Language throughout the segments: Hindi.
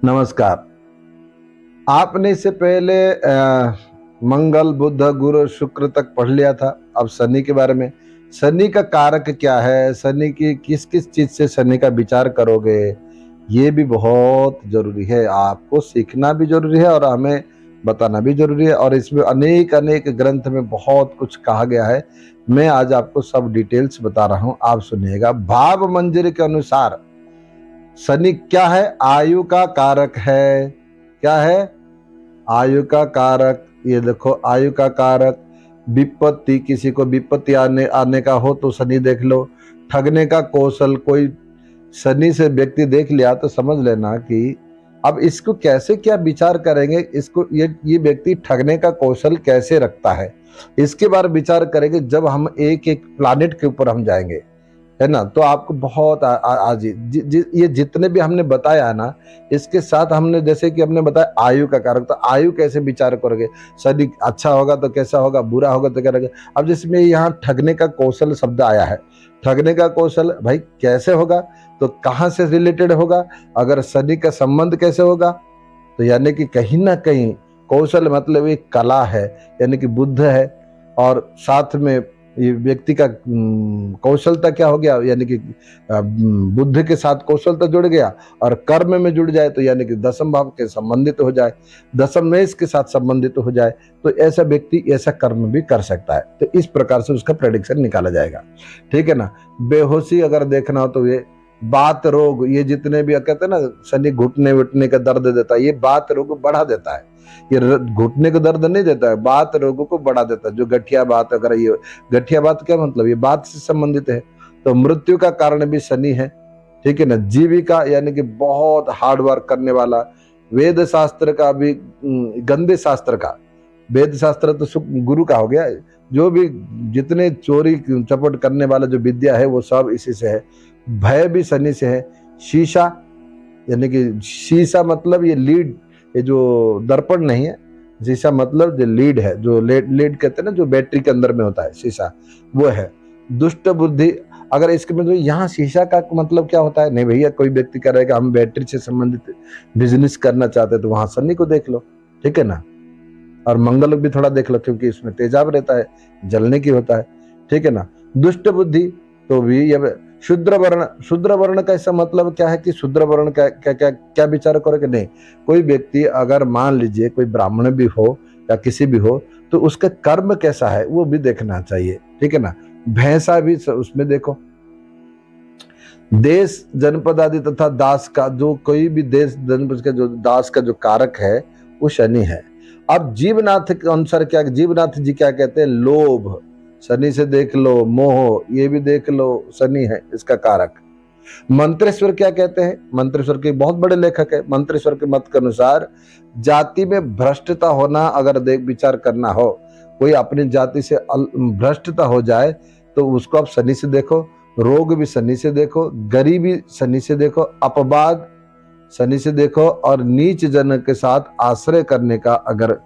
नमस्कार। आपने इससे पहले मंगल बुध गुरु शुक्र तक पढ़ लिया था। अब शनि के बारे में, शनि का कारक क्या है, शनि की किस किस चीज से शनि का विचार करोगे, ये भी बहुत जरूरी है। आपको सीखना भी जरूरी है और हमें बताना भी जरूरी है। और इसमें अनेक अनेक ग्रंथ में बहुत कुछ कहा गया है। मैं आज आपको सब डिटेल्स बता रहा हूं, आप सुनिएगा। भाव मंजरी के अनुसार शनि क्या है? आयु का कारक है। क्या है? आयु का कारक। ये देखो, आयु का कारक। विपत्ति, किसी को विपत्ति आने आने का हो तो शनि देख लो। ठगने का कौशल, कोई शनि से व्यक्ति देख लिया तो समझ लेना कि अब इसको कैसे क्या विचार करेंगे, इसको ये व्यक्ति ठगने का कौशल कैसे रखता है, इसके बारे में विचार करेंगे जब हम एक एक प्लानिट के ऊपर हम जाएंगे, है ना। तो आपको बहुत आज ये जितने भी हमने बताया है ना, इसके साथ हमने जैसे कि हमने बताया आयु का कारक, तो आयु कैसे विचार करोगे, शनि अच्छा होगा तो कैसा होगा, बुरा होगा तो क्या रहेगा। अब जिसमें यहाँ ठगने का कौशल शब्द आया है, ठगने का कौशल भाई कैसे होगा, तो कहाँ से रिलेटेड होगा, अगर शनि का संबंध कैसे होगा, तो यानी कि कहीं ना कहीं कौशल मतलब एक कला है, यानी कि बुद्ध है। और साथ में ये व्यक्ति का कौशलता क्या हो गया, यानी कि बुद्ध के साथ कौशलता जुड़ गया। और कर्म में जुड़ जाए तो यानी कि दसम भाव के संबंधित हो जाए, दसम में इसके साथ संबंधित हो जाए, तो ऐसा व्यक्ति ऐसा कर्म भी कर सकता है। तो इस प्रकार से उसका प्रेडिक्शन निकाला जाएगा, ठीक है ना। बेहोशी अगर देखना हो तो ये बात रोग, ये जितने भी कहते हैं ना, शनि घुटने वुटने का दर्द देता है, ये बात रोग बढ़ा देता है। ये घुटने को दर्द नहीं देता है, बात रोगों को बढ़ा देता है। जो गठिया बात, अगर ये गठिया बात क्या मतलब, ये बात से संबंधित है। तो मृत्यु का कारण भी शनि है, ठीक है ना। जीविका यानी कि बहुत हार्ड वर्क करने वाला। वेद शास्त्र का भी, गंदे शास्त्र का, वेद शास्त्र तो गुरु का हो गया। जो भी जितने चोरी चपट करने वाला जो विद्या है वो सब इसी से है। भय भी शनि से है। शीशा, यानी कि शीशा मतलब ये लीड, ये जो दर्पण नहीं है, शीशा मतलब जो लीड है, जो लीड कहते हैं ना, जो बैटरी के अंदर में होता है शीशा, वो है। दुष्ट बुद्धि, अगर इसके मतलब यहाँ शीशा का मतलब क्या होता है, नहीं भैया, कोई व्यक्ति कह रहा है कि हम बैटरी से संबंधित बिजनेस करना चाहते हैं, तो वहां शनि को देख लो, ठीक है ना। और मंगल भी थोड़ा देख लो, क्योंकि इसमें तेजाब रहता है, जलने की होता है, ठीक है ना। दुष्ट बुद्धि तो भी ये शुद्र वर्ण, शुद्र वर्ण का ऐसा मतलब क्या है कि शुद्र वर्ण का क्या क्या क्या विचार करोगे, नहीं। कोई व्यक्ति अगर मान लीजिए कोई ब्राह्मण भी हो या किसी भी हो, तो उसका कर्म कैसा है वो भी देखना चाहिए, ठीक है ना। भैंसा भी उसमें देखो। देश जनपद आदि तथा दास का, जो कोई भी देश जनपद का जो दास का जो कारक है वो शनि है। अब जीवनाथ के अनुसार क्या, जीवनाथ जी क्या कहते हैं, लोभ शनि से देख लो, मोह ये भी देख लो, शनि है इसका कारक। मंत्रेश्वर क्या कहते हैं, मंत्रेश्वर के बहुत बड़े लेखक है। मंत्रेश्वर के मत के अनुसार जाति में भ्रष्टता होना, अगर देख विचार करना हो, कोई अपनी जाति से भ्रष्टता हो जाए तो उसको आप शनि से देखो। रोग भी शनि से देखो, गरीबी शनि से देखो, अपवाद शनि से देखो, और नीच जन के साथ आश्रय करने का, अगर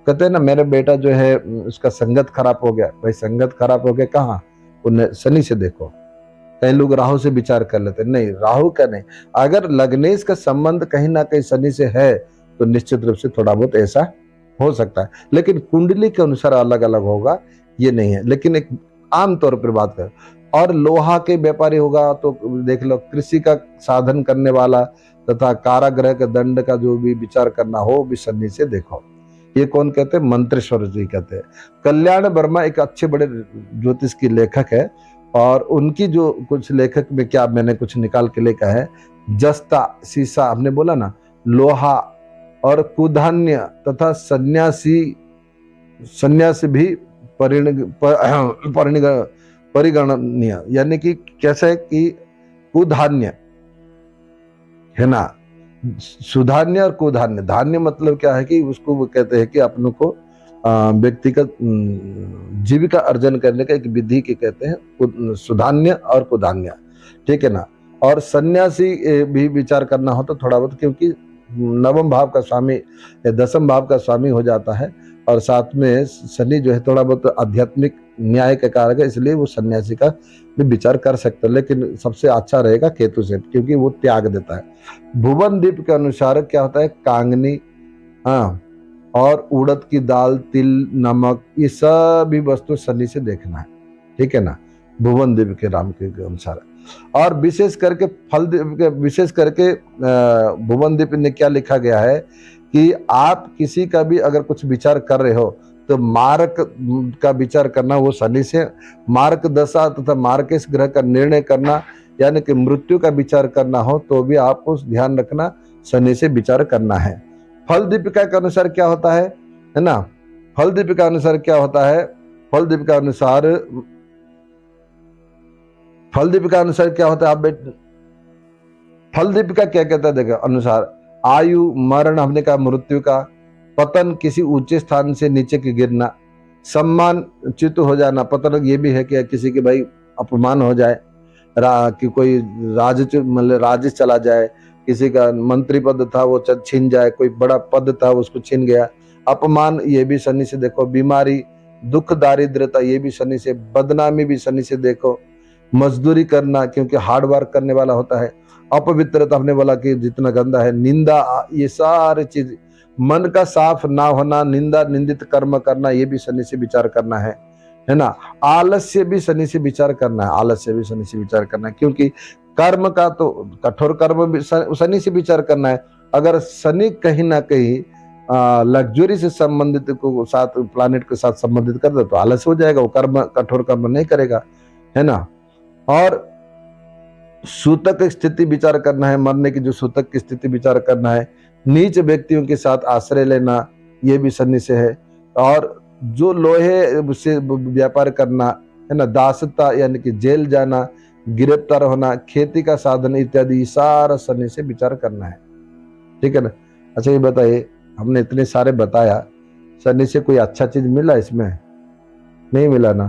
कहते हैं ना मेरा बेटा जो है उसका संगत खराब हो गया, भाई संगत खराब हो गया कहाँ, उन्हें शनि से देखो। कई लोग राहु से विचार कर लेते, नहीं राहु का नहीं, अगर लग्नेश का संबंध कहीं ना कहीं शनि से है तो निश्चित रूप से थोड़ा बहुत ऐसा हो सकता है, लेकिन कुंडली के अनुसार अलग अलग होगा, ये नहीं है। लेकिन एक आम तौर पर बात कर, और लोहा के व्यापारी होगा तो देख लो, कृषि का साधन करने वाला तथा कारागृह के दंड का जो भी विचार करना हो भी शनि से देखो। ये कौन कहते हैं, मंत्रेश्वर जी कहते हैं। कल्याण वर्मा एक अच्छे बड़े ज्योतिष की लेखक है, और उनकी जो कुछ लेखक में क्या मैंने कुछ निकाल के लिखा है, जस्ता शीशा हमने बोला ना, लोहा और कुधान्य तथा सन्यासी, सन्यासी भी परिगणनीय, यानी कि कैसे है कि कुधान्य है ना, सुधान्य और कुधान्य। धान्य मतलब क्या है कि उसको वो कहते हैं कि अपनों को व्यक्तिगत जीविका अर्जन करने का एक विधि के कहते हैं सुधान्य और कुधान्य, ठीक है ना। और सन्यासी भी विचार करना हो तो थोड़ा बहुत, क्योंकि नवम भाव का स्वामी या दसम भाव का स्वामी हो जाता है, और साथ में शनि जो है थोड़ा बहुत आध्यात्मिक न्याय का कारक है, इसलिए वो सन्यासी का भी विचार कर सकते हैं, लेकिन सबसे अच्छा रहेगा केतु से, क्योंकि वो त्याग देता है। भुवन दीप के अनुसार क्या होता है, कांगनी, हाँ, और उड़द की दाल, तिल, नमक, ये सभी वस्तु शनि से देखना है, ठीक है ना, भुवन दीप के नाम के अनुसार। और विशेष करके फल दीप के, विशेष करके भुवन दीप ने क्या लिखा गया है कि आप किसी का भी अगर कुछ विचार कर रहे हो तो मार्क का विचार करना, वो शनि से मार्क दशा तथा मार्केश ग्रह का निर्णय करना, यानी कि मृत्यु का विचार करना हो तो भी आपको ध्यान रखना शनि से विचार करना है। फल दीपिका के अनुसार क्या होता है ना, फल दीपिका अनुसार क्या होता है, फल दीपिका अनुसार, फल दीपिका अनुसार क्या होता है, आप फल दीपिका क्या कहता है, देखो अनुसार, आयु, मरण हमने कहा मृत्यु का, पतन किसी ऊंचे स्थान से नीचे के गिरना, सम्मान च्युत हो जाना, पतन ये भी है कि किसी के भाई अपमान हो जाए, कि कोई मतलब राज चला जाए, किसी का मंत्री पद था वो छीन जाए, कोई बड़ा पद था उसको छीन गया, अपमान ये भी शनि से देखो, बीमारी, दुख, दारिद्रता ये भी शनि से, बदनामी भी शनि से देखो, मजदूरी करना क्योंकि हार्ड वर्क करने वाला होता है, अपवित्रता हमने बोला कि जितना गंदा है, निंदा, ये सारे चीज, मन का साफ ना होना, निंदा, निंदित कर्म करना, ये भी शनि से विचार करना है ना, आलस्य भी शनि से विचार करना है, आलस्य भी शनि से विचार करना है, क्योंकि कर्म का तो कठोर कर्म भी शनि से विचार करना है। अगर शनि कहीं ना कहीं लग्जरी से संबंधित को साथ प्लानिट के साथ संबंधित कर दे तो आलस्य हो जाएगा, वो कर्म कठोर कर्म नहीं करेगा, है ना। और सूतक स्थिति विचार करना है, मरने की जो सूतक की स्थिति विचार करना है, नीच व्यक्तियों के साथ आश्रय लेना ये भी शनि से है, और जो लोहे से व्यापार करना, है ना, दासता यानी कि जेल जाना, गिरफ्तार होना, खेती का साधन इत्यादि सारा शनि से विचार करना है, ठीक है ना। अच्छा ये बताइए, हमने इतने सारे बताया, शनि से कोई अच्छा चीज मिला इसमें? नहीं मिला ना।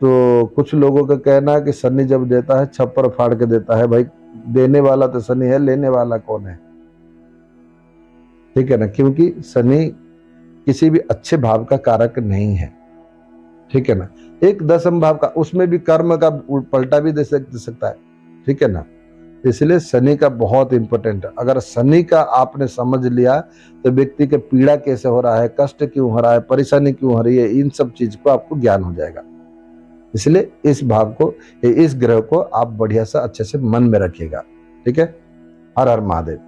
तो कुछ लोगों का कहना है कि शनि जब देता है छप्पर फाड़ के देता है, भाई देने वाला तो शनि है, लेने वाला कौन है, ठीक है ना, क्योंकि शनि किसी भी अच्छे भाव का कारक नहीं है, ठीक है ना। एक दसम भाव का, उसमें भी कर्म का पलटा भी दे सकता है, ठीक है ना। इसलिए शनि का बहुत इंपॉर्टेंट है। अगर शनि का आपने समझ लिया तो व्यक्ति के पीड़ा कैसे हो रहा है, कष्ट क्यों हो रहा है, परेशानी क्यों हो रही है, इन सब चीज को आपको ज्ञान हो जाएगा। इसलिए इस भाव को, इस ग्रह को आप बढ़िया सा अच्छे से मन में रखिएगा, ठीक है। हर हर महादेव।